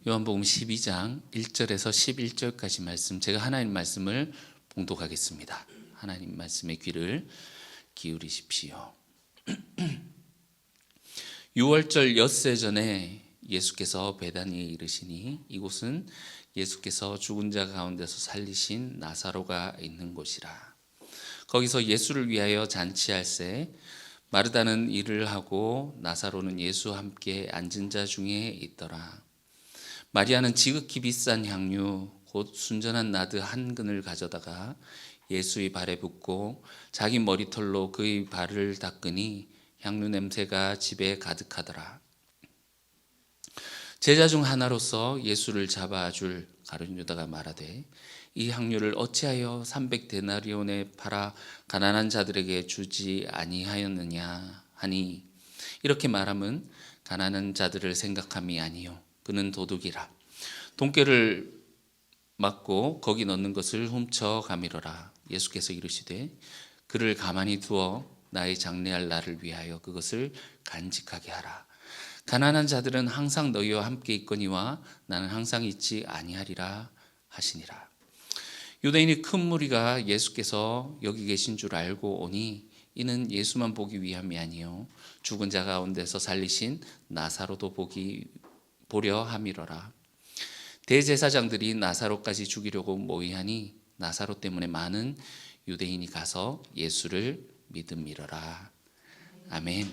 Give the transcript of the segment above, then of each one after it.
요한복음 12장 1절에서 11절까지 말씀, 제가 하나님 말씀을 봉독하겠습니다. 하나님 말씀의 귀를 기울이십시오. 6월절 엿새 전에 예수께서 베다니에 이르시니 이곳은 예수께서 죽은 자 가운데서 살리신 나사로가 있는 곳이라. 거기서 예수를 위하여 잔치할새 마르다는 일을 하고 나사로는 예수와 함께 앉은 자 중에 있더라. 마리아는 지극히 비싼 향유 곧 순전한 나드 한 근을 가져다가 예수의 발에 붓고 자기 머리털로 그의 발을 닦으니 향유 냄새가 집에 가득하더라. 제자 중 하나로서 예수를 잡아줄 가룟 유다가 말하되 이 향유를 어찌하여 300데나리온에 팔아 가난한 자들에게 주지 아니하였느냐 하니, 이렇게 말함은 가난한 자들을 생각함이 아니요 그는 도둑이라. 돈꾀를 맞고 거기 넣는 것을 훔쳐 가미러라. 예수께서 이르시되 그를 가만히 두어 나의 장래할 날을 위하여 그것을 간직하게 하라. 가난한 자들은 항상 너희와 함께 있거니와 나는 항상 있지 아니하리라 하시니라. 유대인이 큰 무리가 예수께서 여기 계신 줄 알고 오니 이는 예수만 보기 위함이 아니요 죽은 자 가운데서 살리신 나사로도 보려 함이로라. 대제사장들이 나사로까지 죽이려고 모의하니 나사로 때문에 많은 유대인이 가서 예수를 믿음이로라. 아멘.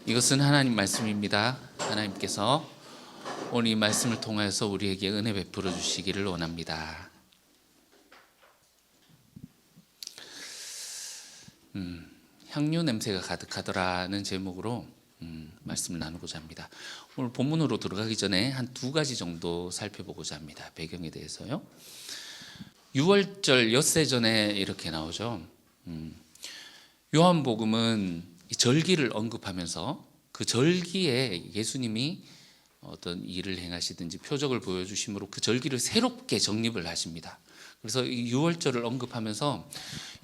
이것은 하나님 말씀입니다. 하나님께서 오늘 이 말씀을 통하여서 우리에게 은혜 베풀어 주시기를 원합니다. 향유 냄새가 가득하더라는 제목으로 말씀을 나누고자 합니다. 오늘 본문으로 들어가기 전에 한 두 가지 정도 살펴보고자 합니다. 배경에 대해서요. 6월절 엿새 전에 이렇게 나오죠. 요한복음은 이 절기를 언급하면서 그 절기에 예수님이 어떤 일을 행하시든지 표적을 보여주심으로 그 절기를 새롭게 정립을 하십니다. 그래서 이 6월절을 언급하면서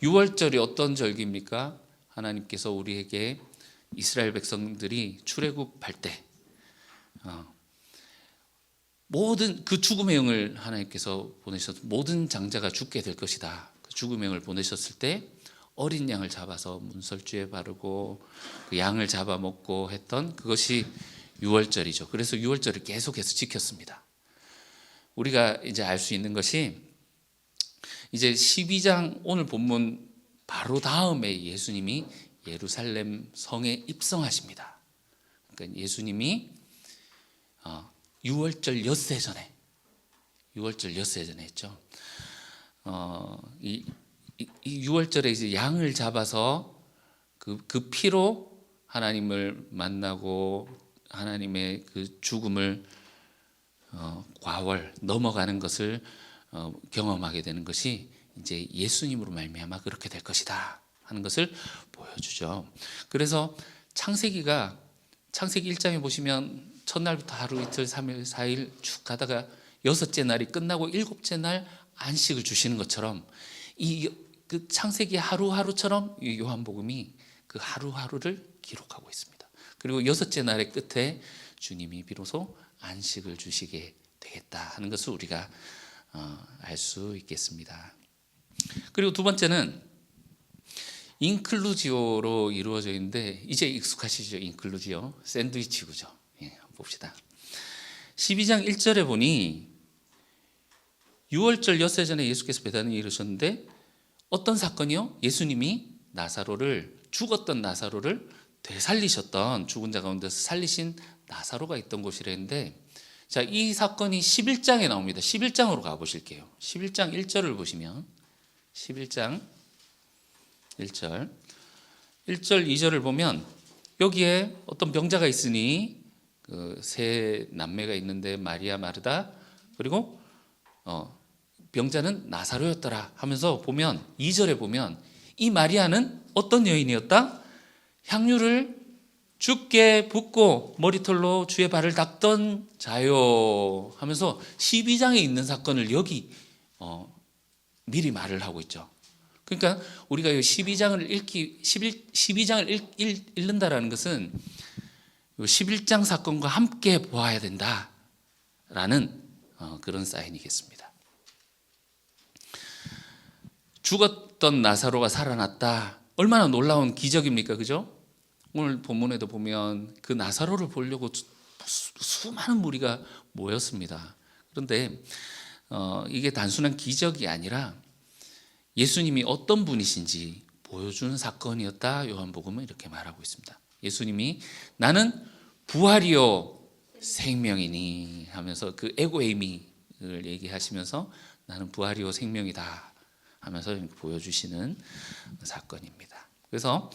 6월절이 어떤 절기입니까? 하나님께서 우리에게 이스라엘 백성들이 출애굽할 때 모든 그 죽음의 영을 하나님께서 보내셔서 모든 장자가 죽게 될 것이다. 그 죽음의 영을 보내셨을 때 어린 양을 잡아서 문설주에 바르고 그 양을 잡아먹고 했던 그것이 6월절이죠. 그래서 6월절을 계속해서 지켰습니다. 우리가 이제 알 수 있는 것이 이제 12장 오늘 본문 바로 다음에 예수님이 예루살렘 성에 입성하십니다. 그러니까 예수님이 6월절 엿새 전에 6월절 엿새 전에 했죠. 이 6월절에 이제 양을 잡아서 그 피로 하나님을 만나고 하나님의 그 죽음을 과월 넘어가는 것을 경험하게 되는 것이 이제 예수님으로 말미암아 그렇게 될 것이다 하는 것을 보여주죠. 그래서 창세기 1장에 보시면 첫날부터 하루 이틀 3일 4일 쭉 가다가 여섯째 날이 끝나고 일곱째 날 안식을 주시는 것처럼 그 창세기 하루하루처럼 이 요한복음이 그 하루하루를 기록하고 있습니다. 그리고 여섯째 날의 끝에 주님이 비로소 안식을 주시게 되겠다 하는 것을 우리가 알 수 있겠습니다. 그리고 두 번째는 인클루지오로 이루어져 있는데 이제 익숙하시죠? 인클루지오 샌드위치구죠. 한번 봅시다. 12장 1절에 보니 6월절 엿새 전에 예수께서 베다니에 이르셨는데 어떤 사건이요? 예수님이 죽었던 나사로를 되살리셨던, 죽은 자 가운데서 살리신 나사로가 있던 곳이랬는데, 자, 이 사건이 11장에 나옵니다. 11장으로 가보실게요. 11장 1절을 보시면 11장 1절 2절을 보면 여기에 어떤 병자가 있으니 그 세 남매가 있는데 마리아, 마르다, 그리고 병자는 나사로였더라 하면서 보면 2절에 보면 이 마리아는 어떤 여인이었다? 향유를 주께 붓고 머리털로 주의 발을 닦던 자요 하면서 12장에 있는 사건을 여기 미리 말을 하고 있죠. 그러니까 우리가 12장을 읽는다라는 것은 11장 사건과 함께 보아야 된다라는 그런 사인이겠습니다. 죽었던 나사로가 살아났다. 얼마나 놀라운 기적입니까? 그죠? 오늘 본문에도 보면 그 나사로를 보려고 수많은 무리가 모였습니다. 그런데 이게 단순한 기적이 아니라 예수님이 어떤 분이신지 보여주는 사건이었다. 요한복음은 이렇게 말하고 있습니다. 예수님이 나는 부활이요 생명이니 하면서 그 에고에이미를 얘기하시면서 나는 부활이요 생명이다 하면서 보여주시는 사건입니다. 그래서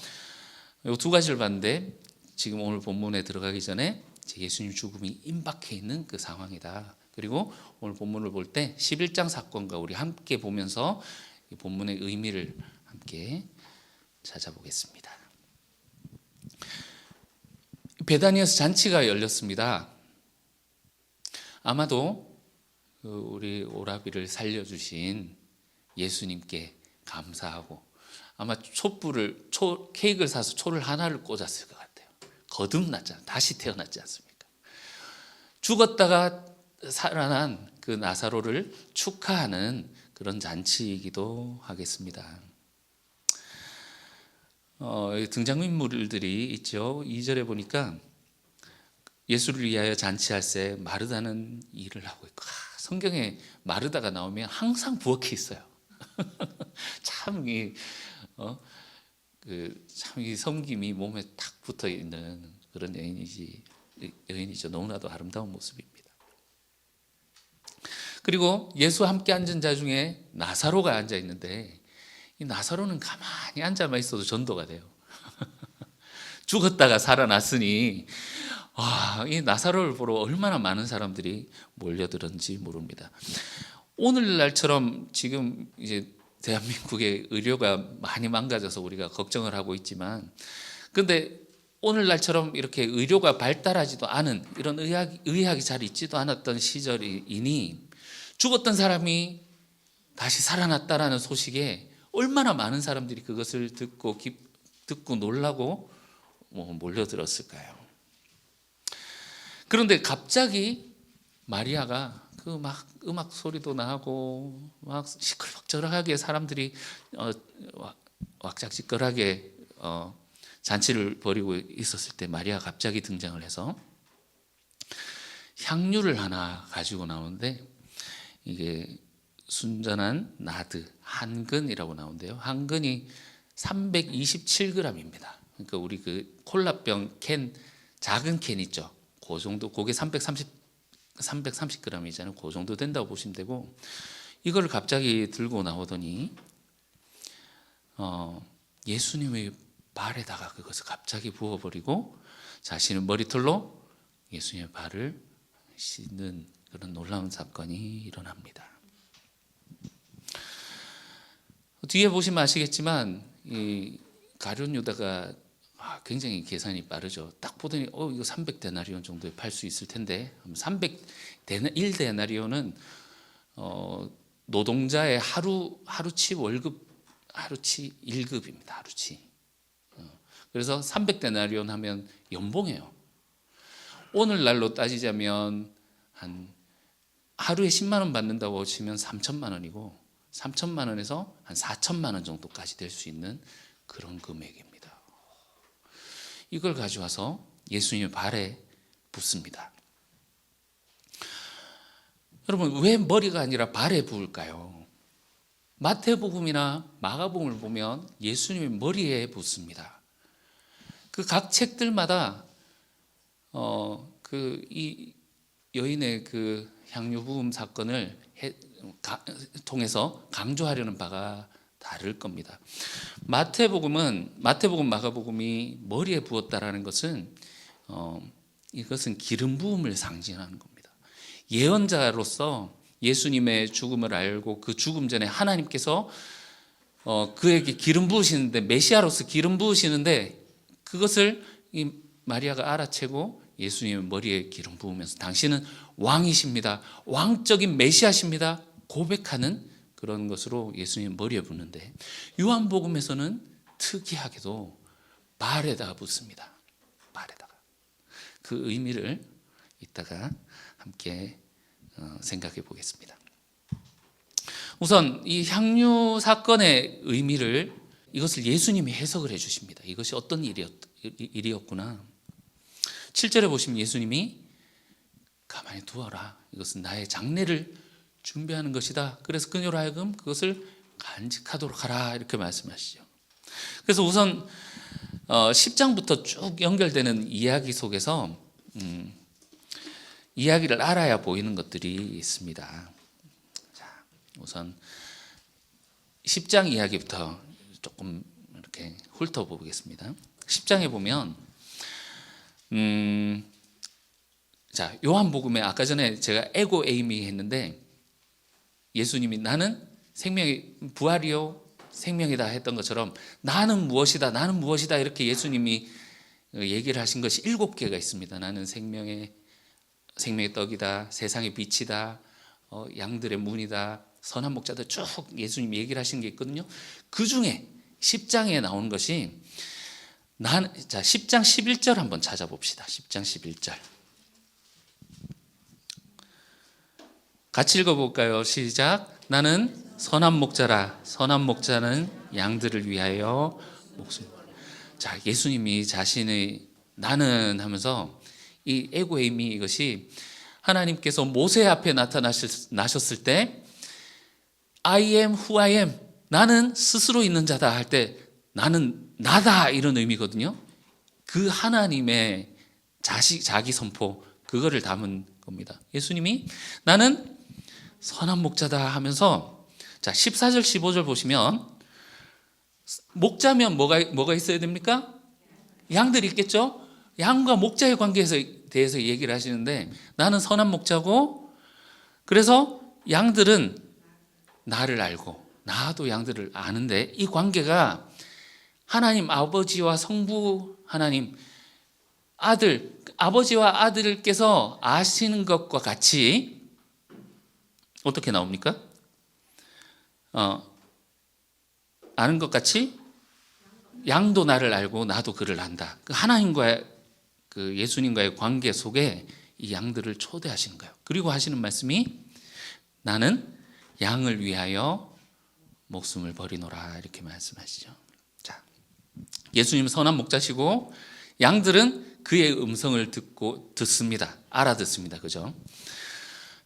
이 두 가지를 봤는데 지금 오늘 본문에 들어가기 전에 예수님 죽음이 임박해 있는 그 상황이다. 그리고 오늘 본문을 볼 때 11장 사건과 우리 함께 보면서 이 본문의 의미를 함께 찾아보겠습니다. 베다니에서 잔치가 열렸습니다. 아마도 우리 오라비를 살려주신 예수님께 감사하고 아마 케이크를 사서 초를 하나를 꽂았을 것 같아요. 거듭났잖아요. 다시 태어났지 않습니까? 죽었다가 살아난 그 나사로를 축하하는 그런 잔치이기도 하겠습니다. 등장인물들이 있죠. 2절에 보니까 예수를 위하여 잔치할세 마르다는 일을 하고 있고, 성경에 마르다가 나오면 항상 부엌에 있어요. 참 이 섬김이 몸에 탁 붙어 있는 그런 여인이죠. 너무나도 아름다운 모습입니다. 그리고 예수와 함께 앉은 자 중에 나사로가 앉아 있는데 이 나사로는 가만히 앉아만 있어도 전도가 돼요. 죽었다가 살아났으니 이 나사로를 보러 얼마나 많은 사람들이 몰려들었는지 모릅니다. 오늘날처럼 지금 이제 대한민국의 의료가 많이 망가져서 우리가 걱정을 하고 있지만, 근데 오늘날처럼 이렇게 의료가 발달하지도 않은 이런 의학이 잘 있지도 않았던 시절이니 죽었던 사람이 다시 살아났다라는 소식에 얼마나 많은 사람들이 그것을 듣고 놀라고 몰려들었을까요? 그런데 갑자기 마리아가 그 막 음악 소리도 나고 막 시끌벅적하게 사람들이 왁작지껄하게 잔치를 벌이고 있었을 때 마리아가 갑자기 등장을 해서 향유를 하나 가지고 나오는데 이게 순전한 나드 한근이라고 나오는데요. 한근이 327g입니다. 그러니까 우리 그 콜라병 캔 작은 캔 있죠. 그 정도, 그게 330g이잖아요. 그 정도 된다고 보시면 되고, 이걸 갑자기 들고 나오더니 예수님의 발에다가 그것을 갑자기 부어버리고 자신의 머리털로 예수님의 발을 씻는 그런 놀라운 사건이 일어납니다. 뒤에 보시면 아시겠지만 이 가룟 유다가 굉장히 계산이 빠르죠. 딱 보더니 이거 300데나리온 정도에 팔 수 있을 텐데, 1데나리온은 노동자의 하루치 월급, 하루치 1급입니다. 하루치. 그래서 300데나리온 하면 연봉이에요. 오늘날로 따지자면 한 하루에 10만 원 받는다고 치면 3천만 원이고 3천만 원에서 한 4천만 원 정도까지 될 수 있는 그런 금액입니다. 이걸 가져와서 예수님의 발에 붓습니다. 여러분, 왜 머리가 아니라 발에 부을까요? 마태복음이나 마가복음을 보면 예수님의 머리에 붓습니다. 그 각 책들마다 이 여인의 그 향유 부음 사건을 통해서 강조하려는 바가 다를 겁니다. 마태복음, 마가복음이 머리에 부었다라는 것은 이것은 기름 부음을 상징하는 겁니다. 예언자로서 예수님의 죽음을 알고 그 죽음 전에 하나님께서 그에게 기름 부으시는데, 메시아로서 기름 부으시는데 그것을 이 마리아가 알아채고 예수님의 머리에 기름 부으면서 당신은 왕이십니다, 왕적인 메시아십니다 고백하는 그런 것으로 예수님 머리에 붓는데, 요한복음에서는 특이하게도 발에다가 붓습니다. 발에다가. 그 의미를 이따가 함께 생각해 보겠습니다. 우선 이 향유 사건의 의미를 이것을 예수님이 해석을 해 주십니다. 이것이 어떤 일이었구나. 7절에 보시면 예수님이 가만히 두어라. 이것은 나의 장례를 준비하는 것이다. 그래서 그녀로 하여금 그것을 간직하도록 하라. 이렇게 말씀하시죠. 그래서 우선 10장부터 쭉 연결되는 이야기 속에서 이야기를 알아야 보이는 것들이 있습니다. 자, 우선 10장 이야기부터 조금 이렇게 훑어보겠습니다. 10장에 보면 자, 요한복음에 아까 전에 제가 에고 에이미 했는데 예수님이 나는 생명의 부활이요 생명이다 했던 것처럼 나는 무엇이다 이렇게 예수님이 얘기를 하신 것이 7개가 있습니다. 나는 생명의 떡이다, 세상의 빛이다, 양들의 문이다, 선한 목자다, 쭉 예수님이 얘기를 하신 게 있거든요. 그 중에 10장에 나오는 것이 자, 10장 11절 한번 찾아봅시다. 10장 11절 같이 읽어볼까요? 시작. 나는 선한 목자라. 선한 목자는 양들을 위하여 목숨. 자, 예수님이 자신의 나는 하면서 이 에고에이미 이것이 하나님께서 모세 앞에 나셨을 때 I am who I am. 나는 스스로 있는 자다 할 때 나는 나다 이런 의미거든요. 그 하나님의 자기 선포 그거를 담은 겁니다. 예수님이 나는 선한 목자다 하면서 자 14절 15절 보시면 목자면 뭐가 있어야 됩니까? 양들이 있겠죠. 양과 목자의 관계에 대해서 얘기를 하시는데 나는 선한 목자고 그래서 양들은 나를 알고 나도 양들을 아는데 이 관계가 하나님 아버지와 성부 하나님 아버지와 아들께서 아시는 것과 같이 어떻게 나옵니까? 아는 것 같이 양도 나를 알고 나도 그를 안다. 그 하나님과의 그 예수님과의 관계 속에 이 양들을 초대하시는 거예요. 그리고 하시는 말씀이 나는 양을 위하여 목숨을 버리노라 이렇게 말씀하시죠. 자, 예수님은 선한 목자시고 양들은 그의 음성을 듣습니다. 알아듣습니다. 그죠?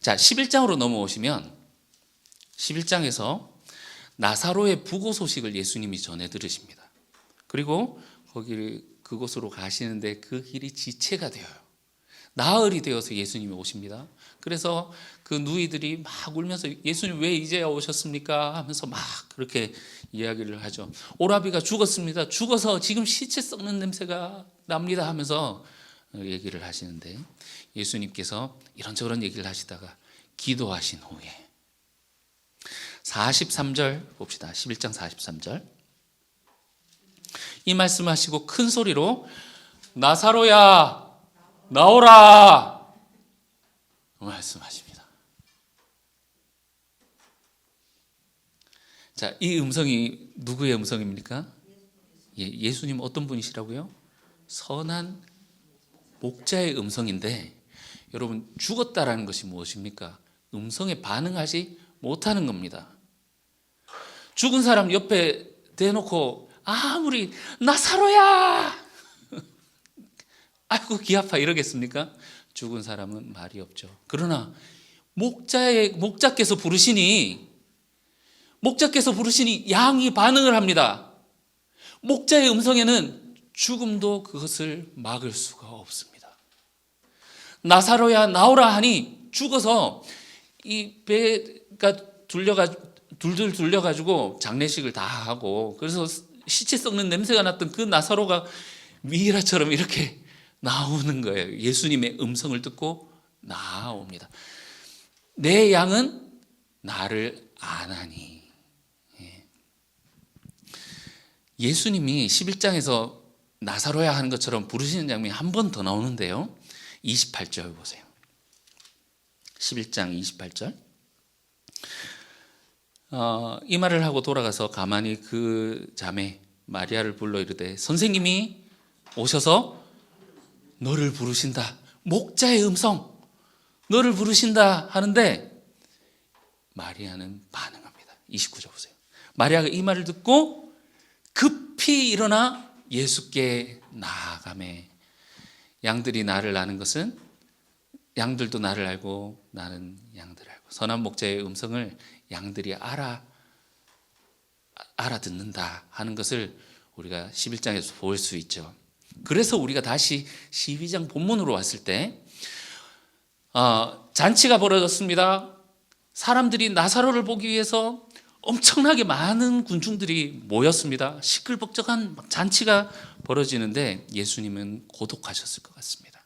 자, 11장으로 넘어오시면 11장에서 나사로의 부고 소식을 예수님이 전해 들으십니다. 그리고 그곳으로 가시는데 그 길이 지체가 되어요. 나흘이 되어서 예수님이 오십니다. 그래서 그 누이들이 막 울면서 예수님 왜 이제야 오셨습니까? 하면서 막 그렇게 이야기를 하죠. 오라비가 죽었습니다. 죽어서 지금 시체 썩는 냄새가 납니다 하면서 얘기를 하시는데 예수님께서 이런저런 얘기를 하시다가 기도하신 후에 43절 봅시다. 11장 43절 이 말씀하시고 큰 소리로 나사로야 나오라 말씀하십니다. 자, 이 음성이 누구의 음성입니까? 예수님 어떤 분이시라고요? 선한 목자의 음성인데 여러분 죽었다라는 것이 무엇입니까? 음성에 반응하지 못하는 겁니다. 죽은 사람 옆에 대놓고 아무리 나사로야 아이고 귀 아파 이러겠습니까? 죽은 사람은 말이 없죠. 그러나 목자께서 부르시니 양이 반응을 합니다. 목자의 음성에는 죽음도 그것을 막을 수가 없습니다. 나사로야 나오라 하니 죽어서 이 배가 둘둘 둘려가지고 장례식을 다 하고 그래서 시체 썩는 냄새가 났던 그 나사로가 미이라처럼 이렇게 나오는 거예요. 예수님의 음성을 듣고 나옵니다. 내 양은 나를 아나니. 예수님이 11장에서 나사로야 하는 것처럼 부르시는 장면이 한 번 더 나오는데요. 28절 보세요. 11장 28절. 이 말을 하고 돌아가서 가만히 그 자매 마리아를 불러 이르되 선생님이 오셔서 너를 부르신다. 목자의 음성, 너를 부르신다 하는데 마리아는 반응합니다. 29절 보세요. 마리아가 이 말을 듣고 급히 일어나 예수께 나아가매. 양들이 나를 아는 것은 양들도 나를 알고 나는 양들을 알고. 선한 목자의 음성을 양들이 알아듣는다 하는 것을 우리가 11장에서 볼 수 있죠. 그래서 우리가 다시 12장 본문으로 왔을 때 잔치가 벌어졌습니다. 사람들이 나사로를 보기 위해서 엄청나게 많은 군중들이 모였습니다. 시끌벅적한 잔치가 벌어지는데 예수님은 고독하셨을 것 같습니다.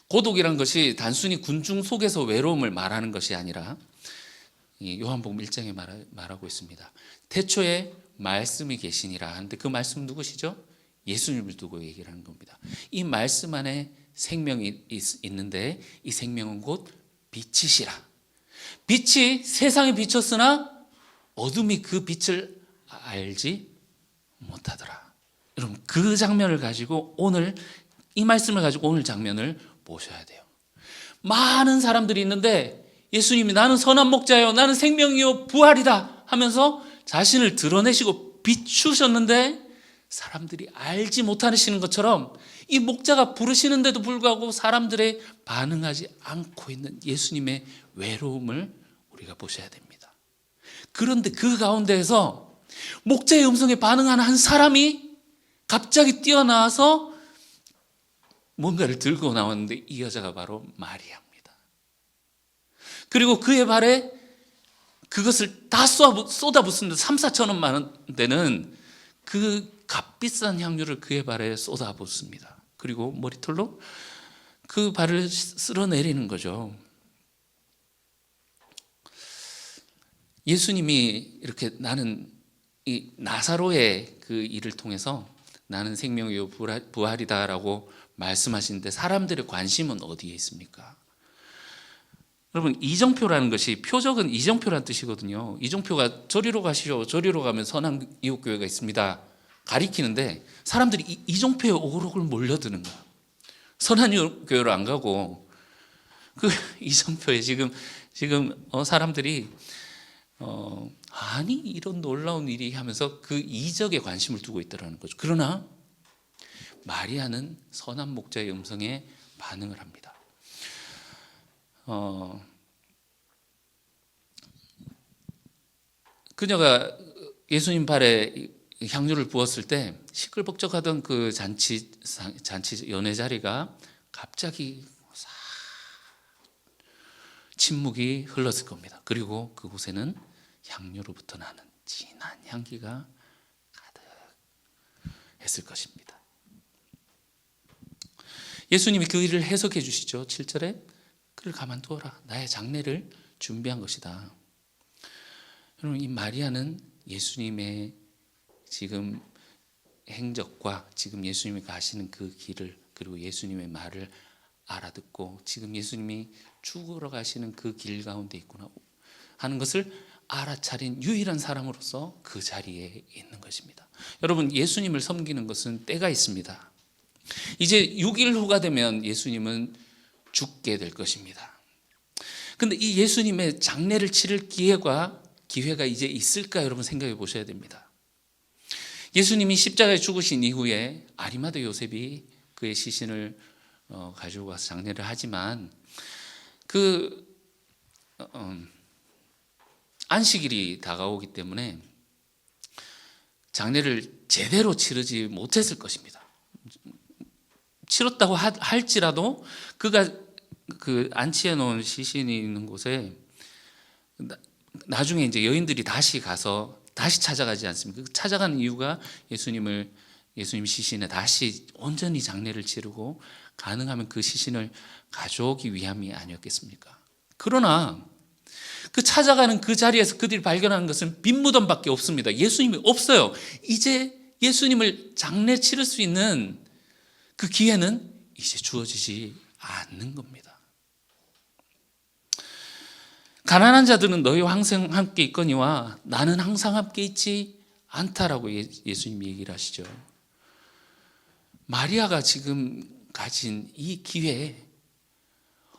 고독이란 것이 단순히 군중 속에서 외로움을 말하는 것이 아니라 요한복음 1장에 말하고 있습니다. 태초에 말씀이 계시니라 하는데 그 말씀은 누구시죠? 예수님을 두고 얘기를 하는 겁니다. 이 말씀 안에 생명이 있는데 이 생명은 곧 빛이시라. 빛이 세상에 비쳤으나 어둠이 그 빛을 알지 못하더라. 여러분, 그 장면을 가지고 오늘 이 말씀을 가지고 오늘 장면을 보셔야 돼요. 많은 사람들이 있는데 예수님이 나는 선한 목자요, 나는 생명이요 부활이다 하면서 자신을 드러내시고 비추셨는데 사람들이 알지 못하시는 것처럼 이 목자가 부르시는데도 불구하고 사람들의 반응하지 않고 있는 예수님의 외로움을 우리가 보셔야 됩니다. 그런데 그 가운데에서 목자의 음성에 반응하는 한 사람이 갑자기 뛰어나와서 뭔가를 들고 나왔는데 이 여자가 바로 마리아입니다. 그리고 그의 발에 그것을 다 쏟아붓습니다. 3,4천 원만 되는 그 값비싼 향유를 그의 발에 쏟아붓습니다. 그리고 머리털로 그 발을 쓸어내리는 거죠. 예수님이 이렇게 나는 이 나사로의 그 일을 통해서 나는 생명이요 부활이다라고 말씀하시는데 사람들의 관심은 어디에 있습니까? 여러분, 이정표라는 것이 표적은 이정표란 뜻이거든요. 이정표가 저리로 가시오, 저리로 가면 선한 이웃교회가 있습니다 가리키는데 사람들이 이정표에 오글오글 몰려드는 거야. 선한 이웃교회로 안 가고 그 이정표에 지금 사람들이 아니 이런 놀라운 일이 하면서 그 이적에 관심을 두고 있다는 거죠. 그러나 마리아는 선한 목자의 음성에 반응을 합니다. 그녀가 예수님 발에 향유를 부었을 때 시끌벅적하던 그 잔치 연회 자리가 갑자기 침묵이 흘렀을 겁니다. 그리고 그곳에는 향유로부터 나는 진한 향기가 가득했을 것입니다. 예수님이 그 일을 해석해 주시죠. 7절에 그를 가만두어라. 나의 장례를 준비한 것이다. 여러분, 이 마리아는 예수님의 지금 행적과 지금 예수님이 가시는 그 길을 그리고 예수님의 말을 알아듣고 지금 예수님이 죽으러 가시는 그 길 가운데 있구나 하는 것을 알아차린 유일한 사람으로서 그 자리에 있는 것입니다. 여러분, 예수님을 섬기는 것은 때가 있습니다. 이제 6일 후가 되면 예수님은 죽게 될 것입니다. 그런데 이 예수님의 장례를 치를 기회가 이제 있을까 여러분 생각해 보셔야 됩니다. 예수님이 십자가에 죽으신 이후에 아리마대 요셉이 그의 시신을 가지고 가서 장례를 하지만 그 안식일이 다가오기 때문에 장례를 제대로 치르지 못했을 것입니다. 치렀다고 할지라도 그가 그 안치해 놓은 시신이 있는 곳에 나중에 이제 여인들이 다시 가서 다시 찾아가지 않습니까? 찾아가는 이유가 예수님 시신에 다시 온전히 장례를 치르고 가능하면 그 시신을 가져오기 위함이 아니었겠습니까? 그러나 그 찾아가는 그 자리에서 그들이 발견하는 것은 빈 무덤밖에 없습니다. 예수님이 없어요. 이제 예수님을 장례 치를 수 있는 그 기회는 이제 주어지지 않는 겁니다. 가난한 자들은 너희와 항상 함께 있거니와 나는 항상 함께 있지 않다라고 예수님이 얘기를 하시죠. 마리아가 지금 가진 이 기회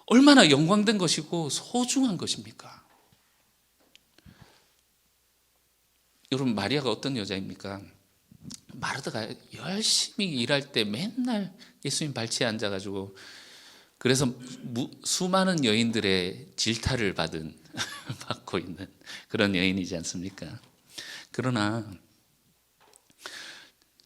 얼마나 영광된 것이고 소중한 것입니까? 여러분, 마리아가 어떤 여자입니까? 마르다가 열심히 일할 때 맨날 예수님 발치에 앉아가지고, 그래서 수많은 여인들의 질타를 받고 있는 그런 여인이지 않습니까? 그러나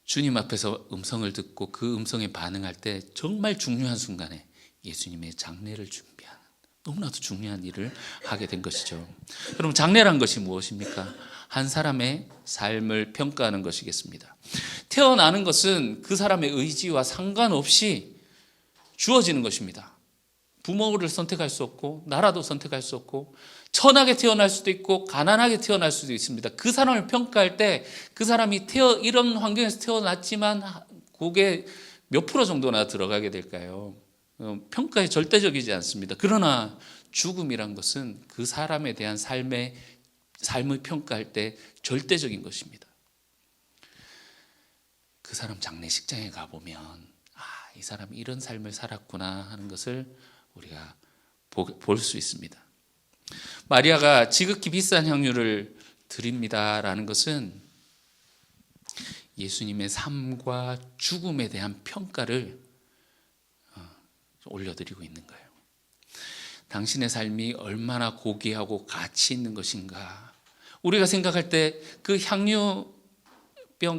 주님 앞에서 음성을 듣고 그 음성에 반응할 때 정말 중요한 순간에 예수님의 장례를 준비하는, 너무나도 중요한 일을 하게 된 것이죠. 여러분, 장례란 것이 무엇입니까? 한 사람의 삶을 평가하는 것이겠습니다. 태어나는 것은 그 사람의 의지와 상관없이 주어지는 것입니다. 부모를 선택할 수 없고 나라도 선택할 수 없고, 천하게 태어날 수도 있고 가난하게 태어날 수도 있습니다. 그 사람을 평가할 때 그 사람이 이런 환경에서 태어났지만 그게 몇 프로 정도나 들어가게 될까요? 평가에 절대적이지 않습니다. 그러나 죽음이란 것은 그 사람에 대한 삶을 평가할 때 절대적인 것입니다. 그 사람 장례식장에 가보면 이 사람이 이런 삶을 살았구나 하는 것을 우리가 볼 수 있습니다. 마리아가 지극히 비싼 향유를 드립니다라는 것은 예수님의 삶과 죽음에 대한 평가를 올려드리고 있는 거예요. 당신의 삶이 얼마나 고귀하고 가치 있는 것인가. 우리가 생각할 때 그 향유병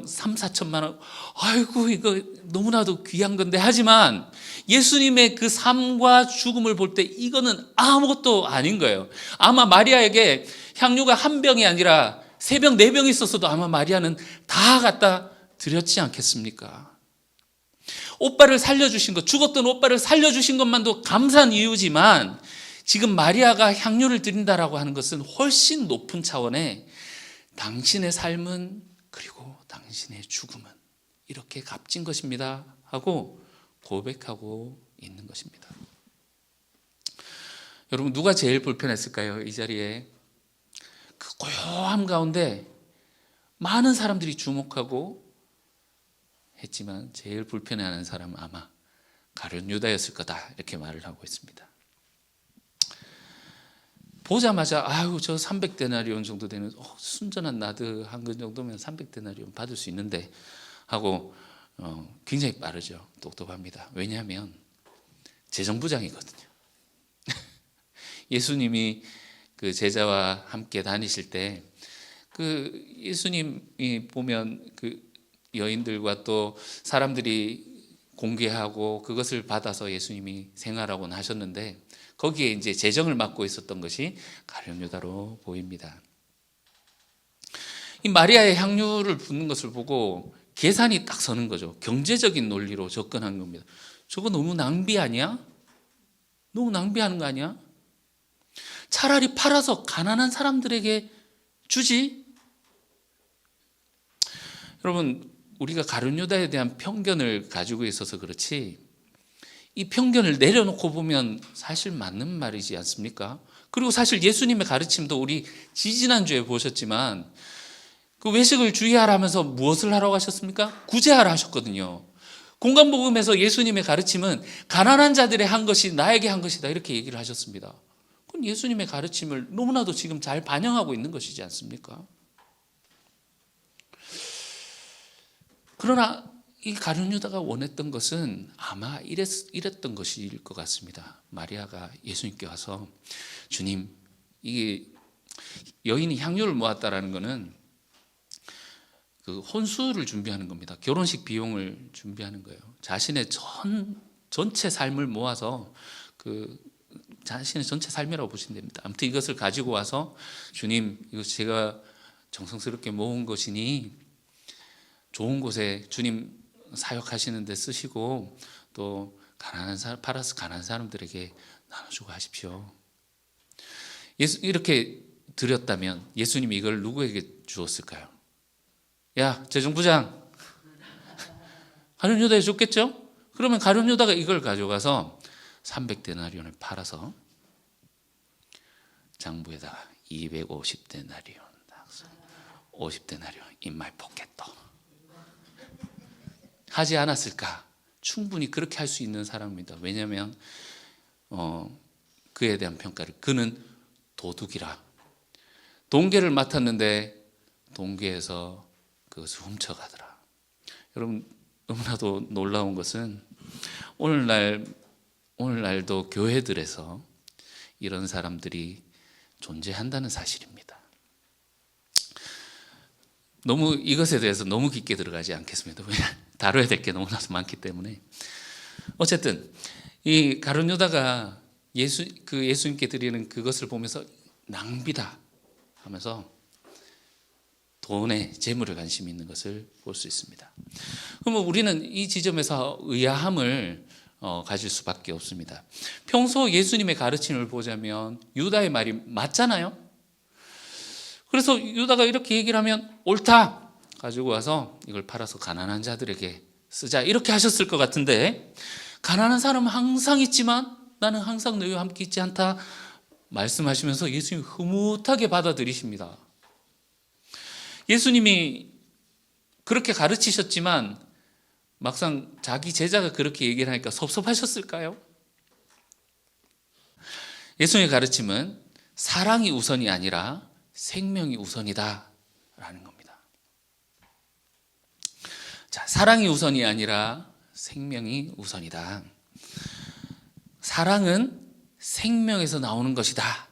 3,4천만 원, 아이고 이거 너무나도 귀한 건데, 하지만 예수님의 그 삶과 죽음을 볼 때 이거는 아무것도 아닌 거예요. 아마 마리아에게 향유가 한 병이 아니라 3병, 4병이 있었어도 아마 마리아는 다 갖다 드렸지 않겠습니까? 오빠를 살려주신 것, 죽었던 오빠를 살려주신 것만도 감사한 이유지만, 지금 마리아가 향유를 드린다라고 하는 것은 훨씬 높은 차원의 당신의 삶은, 그리고 당신의 죽음은 이렇게 값진 것입니다 하고 고백하고 있는 것입니다. 여러분, 누가 제일 불편했을까요? 이 자리에 그 고요함 가운데 많은 사람들이 주목하고 했지만 제일 불편해하는 사람은 아마 가룟 유다였을 거다, 이렇게 말을 하고 있습니다. 보자마자 저 300데나리온 정도 되는 순전한 나드 한 근 정도면 300데나리온 받을 수 있는데 하고 굉장히 빠르죠. 똑똑합니다. 왜냐하면 재정부장이거든요. 예수님이 그 제자와 함께 다니실 때 그 예수님이 보면 그 여인들과 또 사람들이 공개하고 그것을 받아서 예수님이 생활하곤 하셨는데, 거기에 이제 재정을 맡고 있었던 것이 가룟 유다로 보입니다. 이 마리아의 향유를 붓는 것을 보고 계산이 딱 서는 거죠. 경제적인 논리로 접근한 겁니다. 저거 너무 낭비 아니야? 너무 낭비하는 거 아니야? 차라리 팔아서 가난한 사람들에게 주지. 여러분, 우리가 가룟 유다에 대한 편견을 가지고 있어서 그렇지, 이 편견을 내려놓고 보면 사실 맞는 말이지 않습니까? 그리고 사실 예수님의 가르침도 우리 지지난주에 보셨지만 그 외식을 주의하라면서 무엇을 하라고 하셨습니까? 구제하라 하셨거든요. 공간복음에서 예수님의 가르침은 가난한 자들의 한 것이 나에게 한 것이다, 이렇게 얘기를 하셨습니다. 그건 예수님의 가르침을 너무나도 지금 잘 반영하고 있는 것이지 않습니까? 그러나 이 가룟 유다가 원했던 것은 아마 이랬던 것일 것 같습니다. 마리아가 예수님께 와서, 주님, 이게 여인이 향유를 모았다라는 것은 그 혼수를 준비하는 겁니다. 결혼식 비용을 준비하는 거예요. 자신의 전체 삶을 모아서, 그 자신의 전체 삶이라고 보시면 됩니다. 아무튼 이것을 가지고 와서, 주님, 이거 제가 정성스럽게 모은 것이니 좋은 곳에 주님 사역하시는 데 쓰시고, 또 팔아서 가난한 사람들에게 나눠주고 하십시오. 이렇게 드렸다면 예수님이 이걸 누구에게 주었을까요? 야, 재정부장, 가룟 유다에 줬겠죠? 그러면 가룟 유다가 이걸 가져가서 300데나리온을 팔아서 장부에다가 250데나리온, 50데나리온 in my pocket 하지 않았을까 충분히 그렇게 할 수 있는 사람입니다. 왜냐하면 그에 대한 평가를, 그는 도둑이라, 동계를 맡았는데 동계에서 그것을 훔쳐가더라. 여러분, 너무나도 놀라운 것은 오늘날도 교회들에서 이런 사람들이 존재한다는 사실입니다. 너무 이것에 대해서 너무 깊게 들어가지 않겠습니다. 왜냐하면 다뤄야 될 게 너무나도 많기 때문에. 어쨌든 이 가룟 유다가 예수님께 드리는 그것을 보면서 낭비다 하면서 돈에, 재물에 관심이 있는 것을 볼 수 있습니다. 그러면 우리는 이 지점에서 의아함을 가질 수밖에 없습니다. 평소 예수님의 가르침을 보자면 유다의 말이 맞잖아요. 그래서 유다가 이렇게 얘기를 하면 옳다, 가지고 와서 이걸 팔아서 가난한 자들에게 쓰자, 이렇게 하셨을 것 같은데, 가난한 사람은 항상 있지만 나는 항상 너희와 함께 있지 않다 말씀하시면서 예수님이 흐뭇하게 받아들이십니다. 예수님이 그렇게 가르치셨지만 막상 자기 제자가 그렇게 얘기를 하니까 섭섭하셨을까요? 예수님의 가르침은 사랑이 우선이 아니라 생명이 우선이다 라는 겁니다. 자, 사랑이 우선이 아니라 생명이 우선이다. 사랑은 생명에서 나오는 것이다,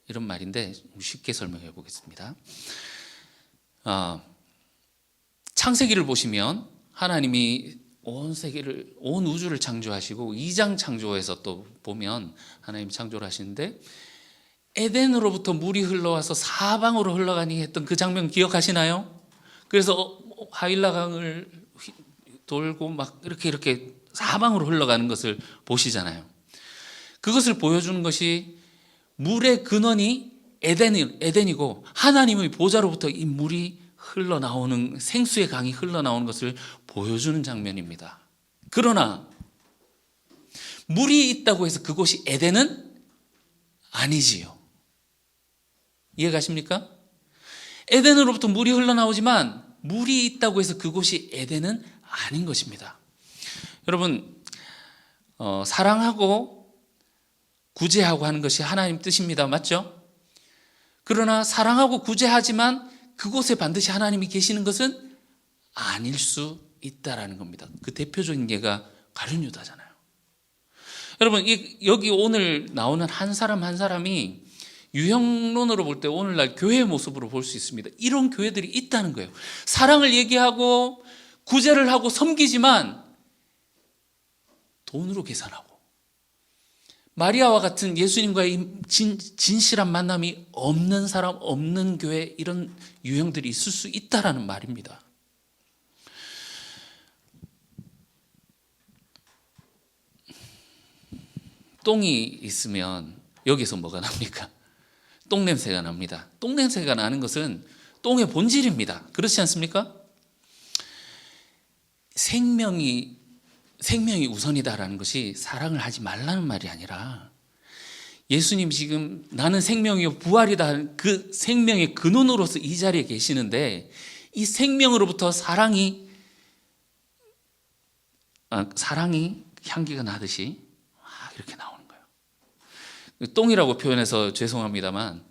이런 말인데 쉽게 설명해 보겠습니다. 창세기를 보시면 하나님이 온 세계를, 온 우주를 창조하시고 2장 창조에서 또 보면 하나님 창조를 하시는데, 에덴으로부터 물이 흘러와서 사방으로 흘러가니 했던 그 장면 기억하시나요? 그래서 하일라강을 돌고 막 이렇게 사방으로 흘러가는 것을 보시잖아요. 그것을 보여주는 것이 물의 근원이 에덴이고 하나님의 보좌로부터 이 물이 흘러나오는, 생수의 강이 흘러나오는 것을 보여주는 장면입니다. 그러나 물이 있다고 해서 그곳이 에덴은 아니지요. 이해가십니까? 에덴으로부터 물이 흘러나오지만 물이 있다고 해서 그곳이 에덴은 아닌 것입니다. 여러분, 사랑하고 구제하고 하는 것이 하나님 뜻입니다. 맞죠? 그러나 사랑하고 구제하지만 그곳에 반드시 하나님이 계시는 것은 아닐 수 있다라는 겁니다. 그 대표적인 예가 가룟 유다잖아요. 여러분, 여기 오늘 나오는 한 사람 한 사람이 유형론으로 볼 때 오늘날 교회의 모습으로 볼 수 있습니다. 이런 교회들이 있다는 거예요. 사랑을 얘기하고 구제를 하고 섬기지만 돈으로 계산하고, 마리아와 같은 예수님과의 진실한 만남이 없는 사람, 없는 교회, 이런 유형들이 있을 수 있다라는 말입니다. 똥이 있으면 여기서 뭐가 납니까? 똥 냄새가 납니다. 똥 냄새가 나는 것은 똥의 본질입니다. 그렇지 않습니까? 생명이 우선이다라는 것이 사랑을 하지 말라는 말이 아니라, 예수님 지금 나는 생명이요 부활이다, 그 생명의 근원으로서 이 자리에 계시는데, 이 생명으로부터 사랑이 향기가 나듯이 이렇게 나오는 거예요. 똥이라고 표현해서 죄송합니다만,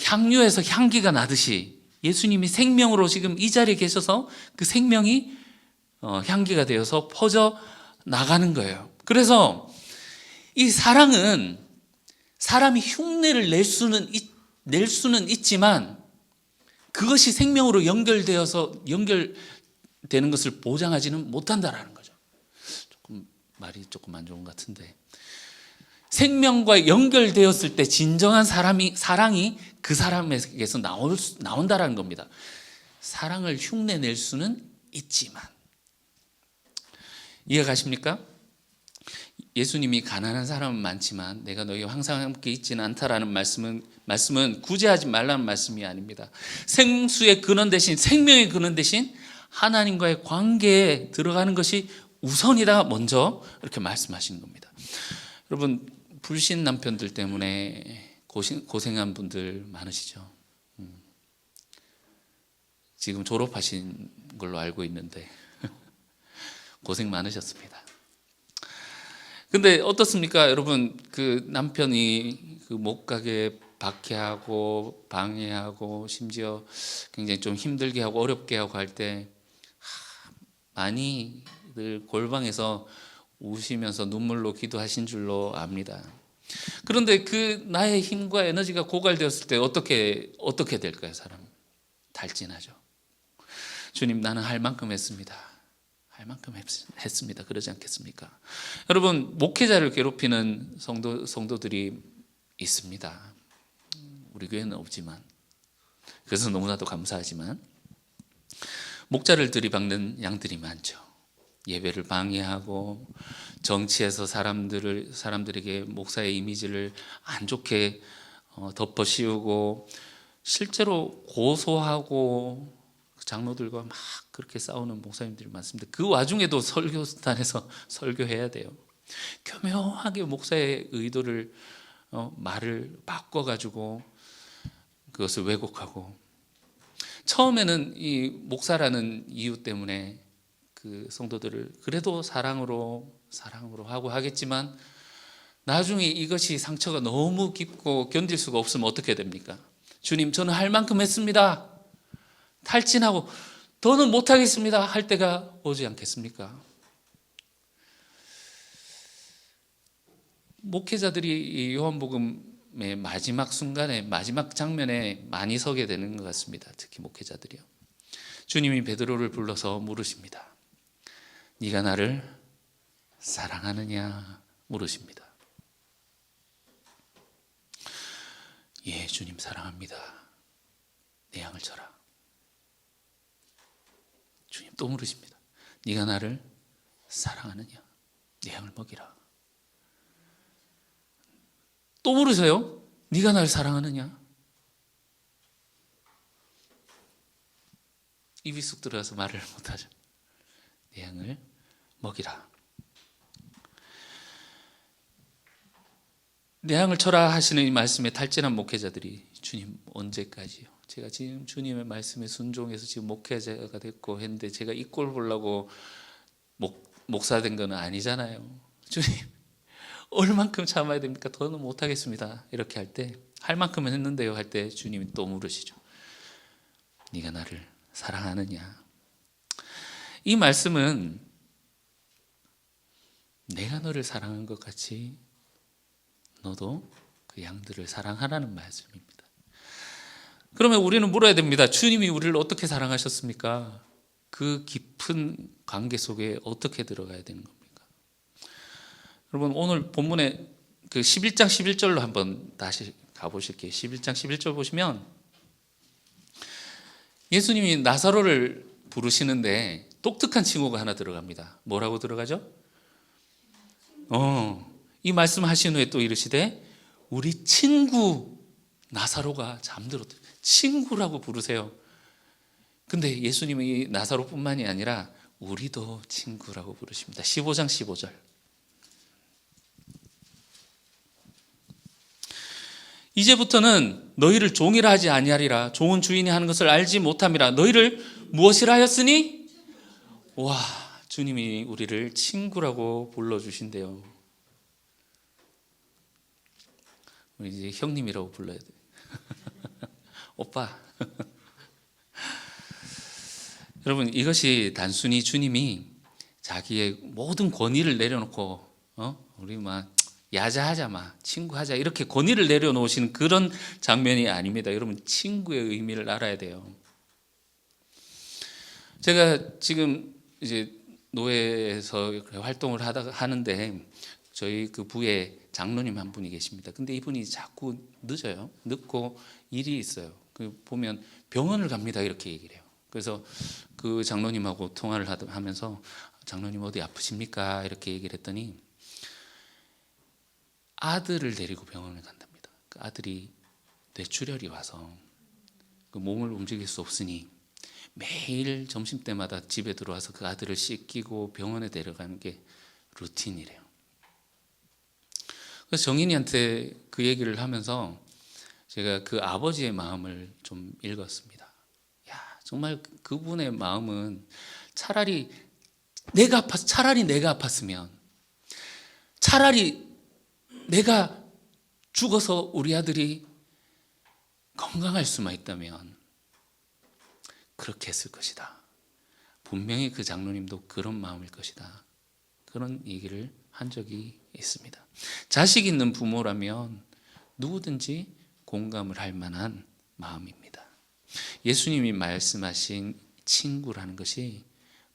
향유에서 향기가 나듯이 예수님이 생명으로 지금 이 자리에 계셔서 그 생명이 향기가 되어서 퍼져 나가는 거예요. 그래서 이 사랑은 사람이 흉내를 낼 수는 있지만 그것이 생명으로 연결되는 것을 보장하지는 못한다라는 거죠. 말이 조금 안 좋은 것 같은데, 생명과 연결되었을 때 진정한 사랑이 그 사람에게서 나온다라는 겁니다. 사랑을 흉내낼 수는 있지만. 이해가십니까? 예수님이 가난한 사람은 많지만 내가 너희와 항상 함께 있지는 않다라는 말씀은 구제하지 말라는 말씀이 아닙니다. 생수의 근원 대신, 생명의 근원 대신 하나님과의 관계에 들어가는 것이 우선이다, 먼저 이렇게 말씀하시는 겁니다. 여러분, 불신 남편들 때문에 고생한 분들 많으시죠? 지금 졸업하신 걸로 알고 있는데 고생 많으셨습니다. 근데 어떻습니까? 여러분, 그 남편이 그 못 가게 박해하고 방해하고 심지어 굉장히 좀 힘들게 하고 어렵게 하고 할 때 많이 늘 골방에서 우시면서 눈물로 기도하신 줄로 압니다. 그런데 그 나의 힘과 에너지가 고갈되었을 때 어떻게 될까요? 사람 탈진하죠. 주님, 나는 할 만큼 했습니다. 할 만큼 했습니다. 그러지 않겠습니까? 여러분, 목회자를 괴롭히는 성도들이 있습니다. 우리 교회는 없지만, 그래서 너무나도 감사하지만 목자를 들이박는 양들이 많죠. 예배를 방해하고 정치에서 사람들에게 목사의 이미지를 안 좋게 덮어 씌우고 실제로 고소하고 장로들과 막 그렇게 싸우는 목사님들이 많습니다. 그 와중에도 설교단에서 설교해야 돼요. 교묘하게 목사의 의도를 말을 바꿔가지고 그것을 왜곡하고, 처음에는 이 목사라는 이유 때문에 그 성도들을 그래도 사랑으로 하고 하겠지만 나중에 이것이 상처가 너무 깊고 견딜 수가 없으면 어떻게 됩니까? 주님, 저는 할 만큼 했습니다. 탈진하고 더는 못하겠습니다 할 때가 오지 않겠습니까? 목회자들이 이 요한복음의 마지막 순간에, 마지막 장면에 많이 서게 되는 것 같습니다. 특히 목회자들이요. 주님이 베드로를 불러서 물으십니다. 네가 나를 사랑하느냐 물으십니다. 예, 주님 사랑합니다. 내 양을 쳐라. 주님 또 물으십니다. 네가 나를 사랑하느냐? 내 양을 먹이라. 또 물으세요. 네가 나를 사랑하느냐? 입이 쑥 들어가서 말을 못하죠. 내 양을 먹이라. 내 양을 쳐라 하시는 이 말씀에 탈진한 목회자들이, 주님 언제까지요? 제가 지금 주님의 말씀에 순종해서 지금 목회자가 됐고 했는데 제가 이 꼴 보려고 목사 된 건 아니잖아요. 주님 얼만큼 참아야 됩니까? 더는 못하겠습니다. 이렇게 할 때, 할 만큼은 했는데요 할 때 주님이 또 물으시죠. 네가 나를 사랑하느냐? 이 말씀은 내가 너를 사랑한 것 같이 너도 그 양들을 사랑하라는 말씀입니다. 그러면 우리는 물어야 됩니다. 주님이 우리를 어떻게 사랑하셨습니까? 그 깊은 관계 속에 어떻게 들어가야 되는 겁니까? 여러분, 오늘 본문에 그 11장 11절로 한번 다시 가보실게요. 11장 11절 보시면 예수님이 나사로를 부르시는데 독특한 칭호가 하나 들어갑니다. 뭐라고 들어가죠? 이 말씀하신 후에 또 이르시되 우리 친구 나사로가 잠들었다. 친구라고 부르세요. 근데 예수님은 이 나사로뿐만이 아니라 우리도 친구라고 부르십니다. 15장 15절. 이제부터는 너희를 종이라 하지 아니하리라. 종은 주인이 하는 것을 알지 못함이라. 너희를 무엇이라 하였으니? 와, 주님이 우리를 친구라고 불러주신대요. 우리 이제 형님이라고 불러야 돼. 오빠. 여러분, 이것이 단순히 주님이 자기의 모든 권위를 내려놓고 우리 막 야자하자, 막 친구하자 이렇게 권위를 내려놓으시는 그런 장면이 아닙니다. 여러분, 친구의 의미를 알아야 돼요. 제가 지금 이제 노회에서 활동을 하는데 저희 그 부에 장로님 한 분이 계십니다. 근데 이분이 자꾸 늦어요. 늦고 일이 있어요. 그 보면 병원을 갑니다 이렇게 얘기를 해요. 그래서 그 장로님하고 통화를 하면서 장로님 어디 아프십니까? 이렇게 얘기를 했더니 아들을 데리고 병원을 간답니다. 그 아들이 뇌출혈이 와서 그 몸을 움직일 수 없으니 매일 점심때마다 집에 들어와서 그 아들을 씻기고 병원에 데려가는 게 루틴이래요. 그래서 정인이한테 그 얘기를 하면서 제가 그 아버지의 마음을 좀 읽었습니다. 야, 정말 그분의 마음은 차라리 내가 아팠으면 차라리 내가 죽어서 우리 아들이 건강할 수만 있다면 그렇게 했을 것이다. 분명히 그 장로님도 그런 마음일 것이다. 그런 얘기를 한 적이 있습니다. 자식 있는 부모라면 누구든지 공감을 할 만한 마음입니다. 예수님이 말씀하신 친구라는 것이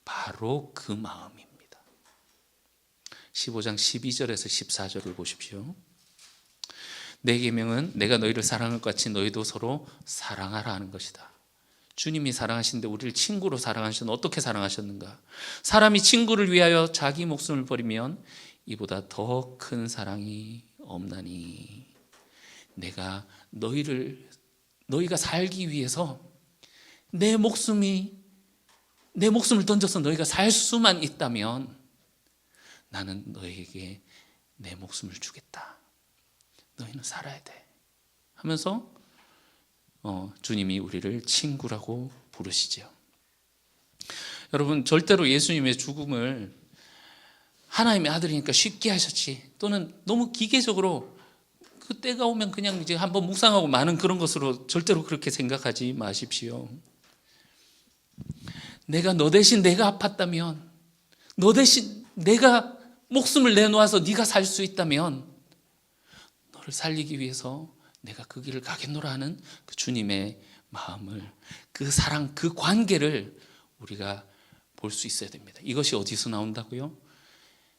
바로 그 마음입니다. 15장 12절에서 14절을 보십시오. 내 계명은 내가 너희를 사랑할 것 같이 너희도 서로 사랑하라 하는 것이다. 주님이 사랑하시는데 우리를 친구로 사랑하셨는데 어떻게 사랑하셨는가? 사람이 친구를 위하여 자기 목숨을 버리면 이보다 더 큰 사랑이 없나니. 내가 너희가 살기 위해서 내 목숨을 던져서 너희가 살 수만 있다면 나는 너희에게 내 목숨을 주겠다. 너희는 살아야 돼 하면서 주님이 우리를 친구라고 부르시죠. 여러분, 절대로 예수님의 죽음을 하나님의 아들이니까 쉽게 하셨지, 또는 너무 기계적으로 그 때가 오면 그냥 이제 한번 묵상하고 마는 그런 것으로 절대로 그렇게 생각하지 마십시오. 너 대신 내가 아팠다면, 너 대신 내가 목숨을 내놓아서 네가 살 수 있다면 너를 살리기 위해서 내가 그 길을 가겠노라 하는 그 주님의 마음을, 그 사랑, 그 관계를 우리가 볼 수 있어야 됩니다. 이것이 어디서 나온다고요?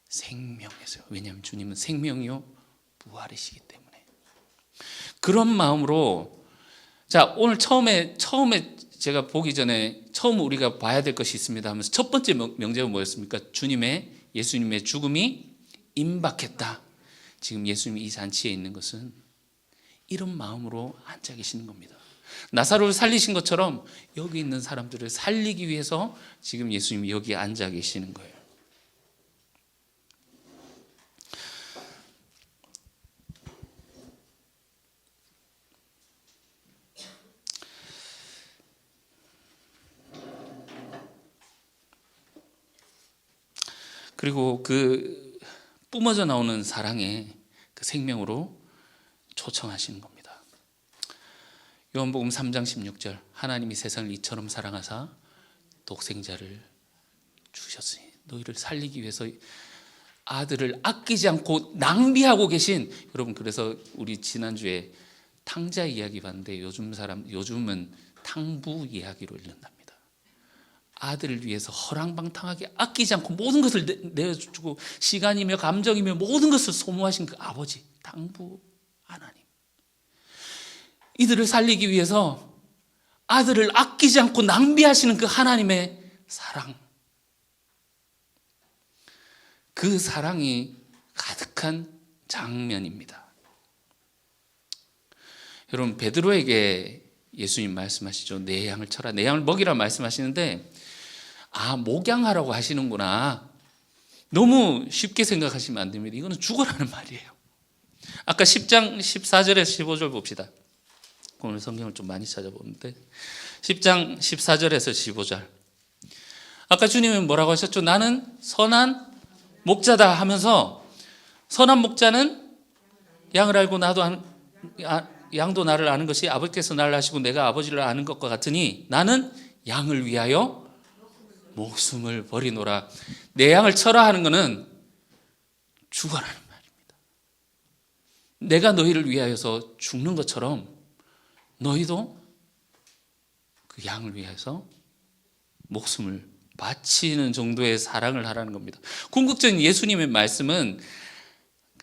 생명에서요. 왜냐하면 주님은 생명이요 부활이시기 때문에. 그런 마음으로, 자, 오늘 처음에 제가 보기 전에 처음 우리가 봐야 될 것이 있습니다 하면서 첫 번째 명제가 뭐였습니까? 예수님의 죽음이 임박했다. 지금 예수님이 이 잔치에 있는 것은 이런 마음으로 앉아 계시는 겁니다. 나사로를 살리신 것처럼 여기 있는 사람들을 살리기 위해서 지금 예수님이 여기 앉아 계시는 거예요. 그리고 그 뿜어져 나오는 사랑의 그 생명으로 초청하시는 겁니다. 요한복음 3장 16절, 하나님이 세상을 이처럼 사랑하사 독생자를 주셨으니 너희를 살리기 위해서 아들을 아끼지 않고 낭비하고 계신, 여러분, 그래서 우리 지난주에 탕자 이야기 봤는데 요즘은 탕부 이야기로 읽는답니다. 아들을 위해서 허랑방탕하게 아끼지 않고 모든 것을 내어주고 시간이며 감정이며 모든 것을 소모하신 그 아버지, 탕부 하나님, 이들을 살리기 위해서 아들을 아끼지 않고 낭비하시는 그 하나님의 사랑, 그 사랑이 가득한 장면입니다. 여러분, 베드로에게 예수님 말씀하시죠. 내 양을 쳐라, 내 양을 먹이라 말씀하시는데, 목양하라고 하시는구나, 너무 쉽게 생각하시면 안 됩니다. 이거는 죽어라는 말이에요. 아까 10장 14절에서 15절 봅시다. 오늘 성경을 좀 많이 찾아보는데 10장 14절에서 15절, 아까 주님은 뭐라고 하셨죠? 나는 선한 목자다 하면서, 선한 목자는 양을 알고 양도 나를 아는 것이 아버지께서 나를 아시고 내가 아버지를 아는 것과 같으니 나는 양을 위하여 목숨을 버리노라. 내 양을 쳐라 하는 것은 죽어라는 말입니다. 내가 너희를 위하여서 죽는 것처럼 너희도 그 양을 위해서 목숨을 바치는 정도의 사랑을 하라는 겁니다. 궁극적인 예수님의 말씀은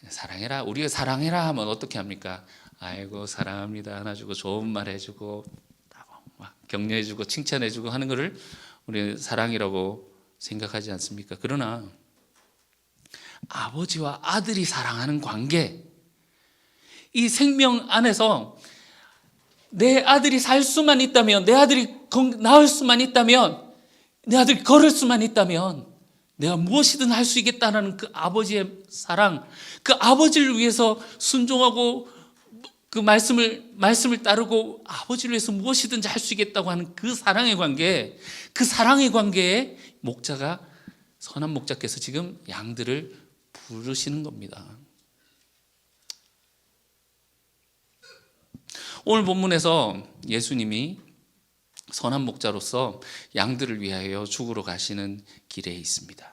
사랑해라, 우리가 사랑해라 하면 어떻게 합니까? 아이고 사랑합니다 안아주고 좋은 말 해주고 막 격려해주고 칭찬해주고 하는 것을 우리는 사랑이라고 생각하지 않습니까? 그러나 아버지와 아들이 사랑하는 관계, 이 생명 안에서 내 아들이 살 수만 있다면, 내 아들이 나을 수만 있다면, 내 아들이 걸을 수만 있다면 내가 무엇이든 할 수 있겠다는 그 아버지의 사랑, 그 아버지를 위해서 순종하고 그 말씀을 따르고 아버지를 위해서 무엇이든지 할 수 있겠다고 하는 그 사랑의 관계, 그 사랑의 관계에 선한 목자께서 지금 양들을 부르시는 겁니다. 오늘 본문에서 예수님이 선한 목자로서 양들을 위하여 죽으러 가시는 길에 있습니다.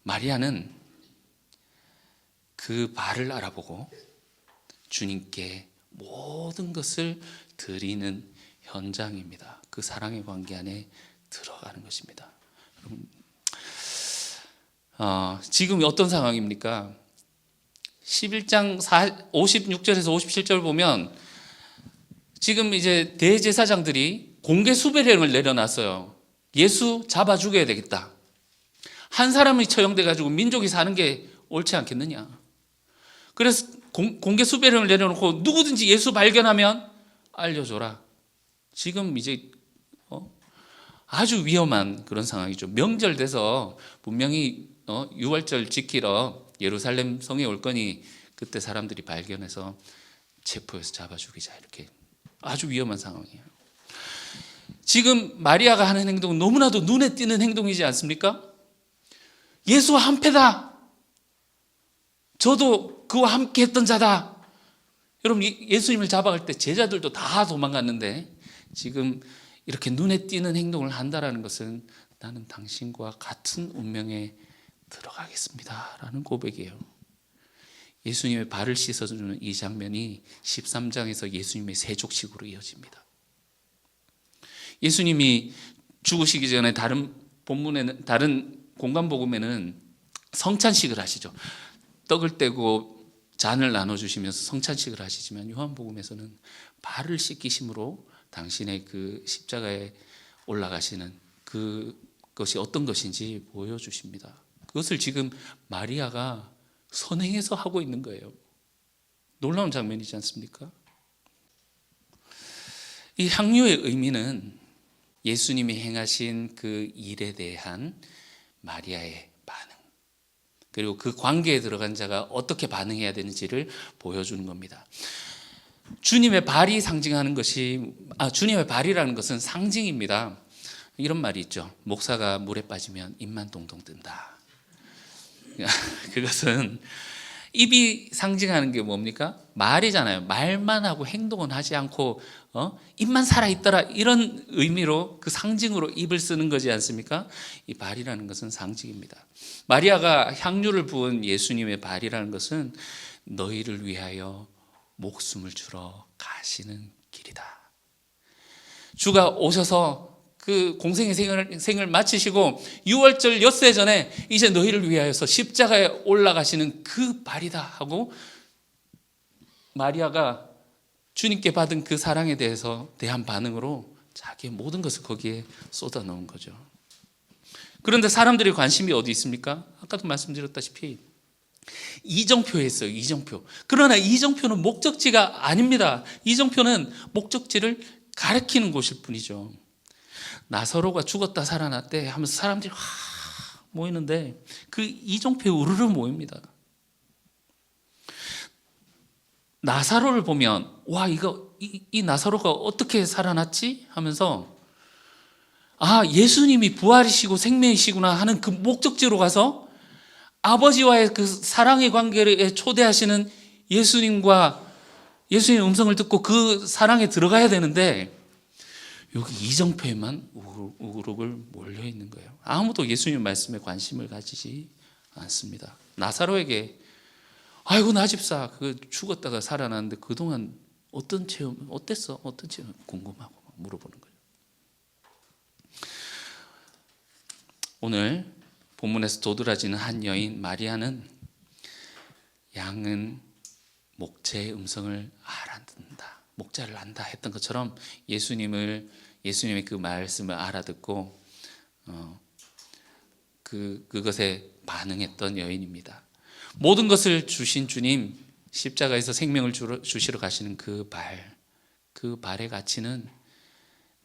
마리아는 그 발을 알아보고 주님께 모든 것을 드리는 현장입니다. 그 사랑의 관계 안에 들어가는 것입니다. 지금 어떤 상황입니까? 11장 56절에서 57절 보면 지금 이제 대제사장들이 공개 수배령을 내려놨어요. 예수 잡아 죽여야 되겠다. 한 사람이 처형돼 가지고 민족이 사는 게 옳지 않겠느냐. 그래서 공개 수배령을 내려놓고 누구든지 예수 발견하면 알려줘라. 지금 이제 아주 위험한 그런 상황이죠. 명절 돼서 분명히 6월절 지키러 예루살렘 성에 올 거니 그때 사람들이 발견해서 체포해서 잡아 죽이자, 이렇게 아주 위험한 상황이에요. 지금 마리아가 하는 행동은 너무나도 눈에 띄는 행동이지 않습니까? 예수 한패다. 저도 그와 함께 했던 자다. 여러분, 예수님을 잡아갈 때 제자들도 다 도망갔는데 지금 이렇게 눈에 띄는 행동을 한다라는 것은 나는 당신과 같은 운명에 들어가겠습니다 라는 고백이에요. 예수님의 발을 씻어주는 이 장면이 13장에서 예수님의 세족식으로 이어집니다. 예수님이 죽으시기 전에 다른 본문에는, 다른 공간복음에는 성찬식을 하시죠. 떡을 떼고 잔을 나눠주시면서 성찬식을 하시지만 요한복음에서는 발을 씻기심으로 당신의 그 십자가에 올라가시는 그것이 어떤 것인지 보여주십니다. 그것을 지금 마리아가 선행해서 하고 있는 거예요. 놀라운 장면이지 않습니까? 이 향유의 의미는 예수님이 행하신 그 일에 대한 마리아의 반응, 그리고 그 관계에 들어간 자가 어떻게 반응해야 되는지를 보여주는 겁니다. 주님의 발이 상징하는 것이, 주님의 발이라는 것은 상징입니다. 이런 말이 있죠. 목사가 물에 빠지면 입만 동동 뜬다. 그것은 입이 상징하는 게 뭡니까? 말이잖아요. 말만 하고 행동은 하지 않고 입만 살아있더라, 이런 의미로 그 상징으로 입을 쓰는 거지 않습니까? 이 발이라는 것은 상징입니다. 마리아가 향유를 부은 예수님의 발이라는 것은 너희를 위하여 목숨을 주러 가시는 길이다. 주가 오셔서 그 공생의 생을 마치시고 6월절 엿새 전에 이제 너희를 위하여서 십자가에 올라가시는 그 발이다 하고 마리아가 주님께 받은 그 사랑에 대한 반응으로 자기의 모든 것을 거기에 쏟아 넣은 거죠. 그런데 사람들의 관심이 어디 있습니까? 아까도 말씀드렸다시피 이정표에 있어요. 이정표. 그러나 이정표는 목적지가 아닙니다. 이정표는 목적지를 가리키는 곳일 뿐이죠. 나사로가 죽었다 살아났대 하면서 사람들이 모이는데 그 이정표에 우르르 모입니다. 나사로를 보면 이 나사로가 어떻게 살아났지? 하면서 예수님이 부활이시고 생명이시구나 하는 그 목적지로 가서 아버지와의 그 사랑의 관계에 초대하시는 예수님과 예수님의 음성을 듣고 그 사랑에 들어가야 되는데 여기 이정표에만 우글우글 몰려 있는 거예요. 아무도 예수님 말씀에 관심을 가지지 않습니다. 나사로에게 아이고 나 집사 그 죽었다가 살아났는데 그동안 어떤 체험 어땠어? 어떤 체험 궁금하고 물어보는 거예요. 오늘 본문에서 도드라지는 한 여인 마리아는 양은 목자의 음성을 알아듣는다, 목자를 안다 했던 것처럼 예수님의 그 말씀을 알아듣고 그것에 반응했던 여인입니다. 모든 것을 주신 주님, 십자가에서 생명을 주시러 가시는 그 발의 가치는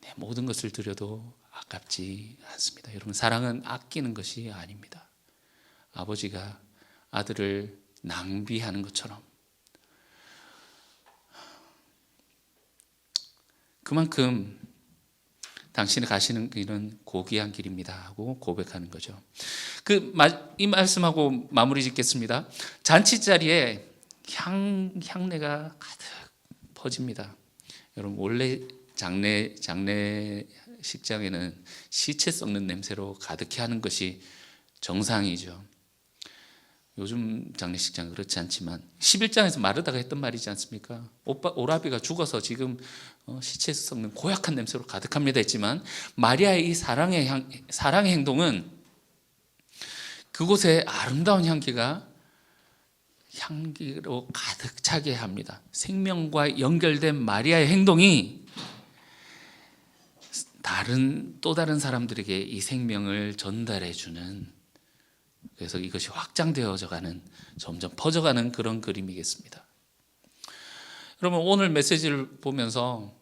내 모든 것을 드려도 아깝지 않습니다. 여러분, 사랑은 아끼는 것이 아닙니다. 아버지가 아들을 낭비하는 것처럼 그만큼 당신이 가시는 길은 고귀한 길입니다 하고 고백하는 거죠. 이 말씀하고 마무리 짓겠습니다. 잔치 자리에 향내가 가득 퍼집니다. 여러분, 원래 장례식장에는 시체 썩는 냄새로 가득히 하는 것이 정상이죠. 요즘 장례식장 그렇지 않지만 11장에서 마르다가 했던 말이지 않습니까? 오라비가 죽어서 지금 시체 썩는 고약한 냄새로 가득합니다 했지만, 마리아의 이 사랑의 행동은 그곳에 아름다운 향기로 가득 차게 합니다. 생명과 연결된 마리아의 행동이 또 다른 사람들에게 이 생명을 전달해 주는, 그래서 이것이 확장되어져 가는, 점점 퍼져가는 그런 그림이겠습니다. 여러분, 오늘 메시지를 보면서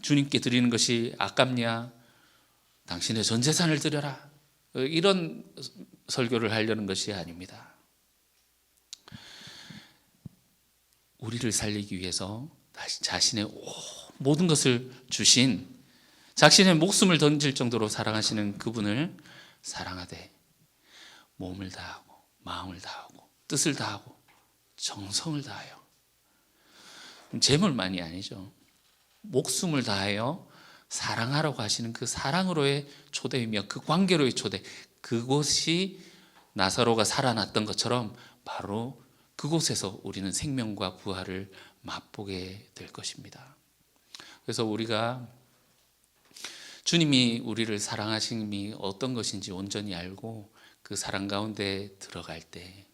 주님께 드리는 것이 아깝냐, 당신의 전 재산을 드려라, 이런 설교를 하려는 것이 아닙니다. 우리를 살리기 위해서 자신의 모든 것을 주신, 자신의 목숨을 던질 정도로 사랑하시는 그분을 사랑하되 몸을 다하고 마음을 다하고 뜻을 다하고 정성을 다하여, 재물만이 아니죠, 목숨을 다하여 사랑하라고 하시는 그 사랑으로의 초대이며 그 관계로의 초대, 그곳이 나사로가 살아났던 것처럼 바로 그곳에서 우리는 생명과 부활을 맛보게 될 것입니다. 그래서 우리가 주님이 우리를 사랑하심이 어떤 것인지 온전히 알고 그 사랑 가운데 들어갈 때,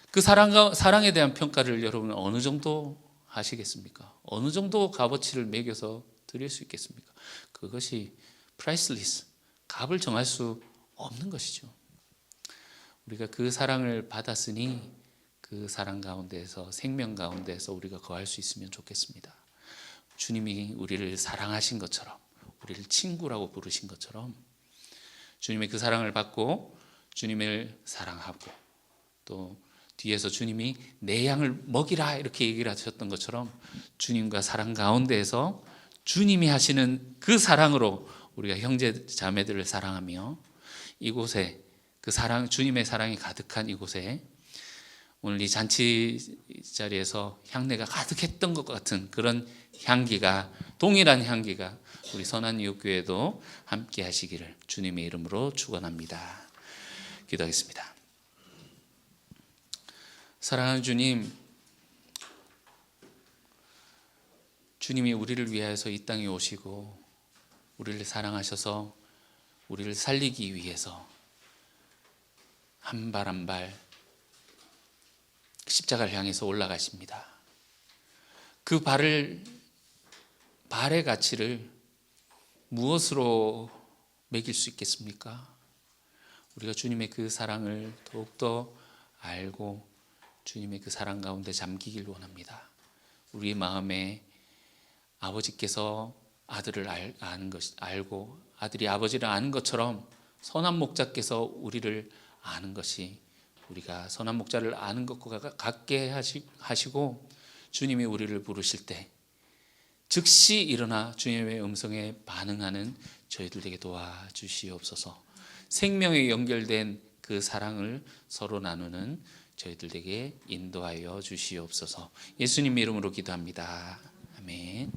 그 사랑에 대한 평가를 여러분은 어느 정도 하시겠습니까? 어느 정도 값어치를 매겨서 드릴 수 있겠습니까? 그것이 priceless, 값을 정할 수 없는 것이죠. 우리가 그 사랑을 받았으니 그 사랑 가운데에서, 생명 가운데에서 우리가 거할 수 있으면 좋겠습니다. 주님이 우리를 사랑하신 것처럼, 우리를 친구라고 부르신 것처럼, 주님의 그 사랑을 받고 주님을 사랑하고, 또 뒤에서 주님이 내 양을 먹이라 이렇게 얘기를 하셨던 것처럼 주님과 사랑 가운데에서 주님이 하시는 그 사랑으로 우리가 형제 자매들을 사랑하며, 이곳에 그 사랑, 주님의 사랑이 가득한 이곳에 오늘 이 잔치 자리에서 향내가 가득했던 것 같은 그런 향기가, 동일한 향기가 우리 선한이웃교회도 함께 하시기를 주님의 이름으로 축원합니다. 기도하겠습니다. 사랑하는 주님, 주님이 우리를 위하여서 이 땅에 오시고 우리를 사랑하셔서 우리를 살리기 위해서 한 발 한 발 십자가를 향해서 올라가십니다. 그 발의 가치를 무엇으로 매길 수 있겠습니까? 우리가 주님의 그 사랑을 더욱더 알고 주님의 그 사랑 가운데 잠기길 원합니다. 우리의 마음에 아버지께서 아들을 아는 것, 알고 아들이 아버지를 아는 것처럼 선한 목자께서 우리를 아는 것이, 우리가 선한 목자를 아는 것과 같게 하시고 주님이 우리를 부르실 때 즉시 일어나 주님의 음성에 반응하는 저희들에게 도와주시옵소서. 생명에 연결된 그 사랑을 서로 나누는 저희들에게 인도하여 주시옵소서. 예수님 이름으로 기도합니다. 아멘.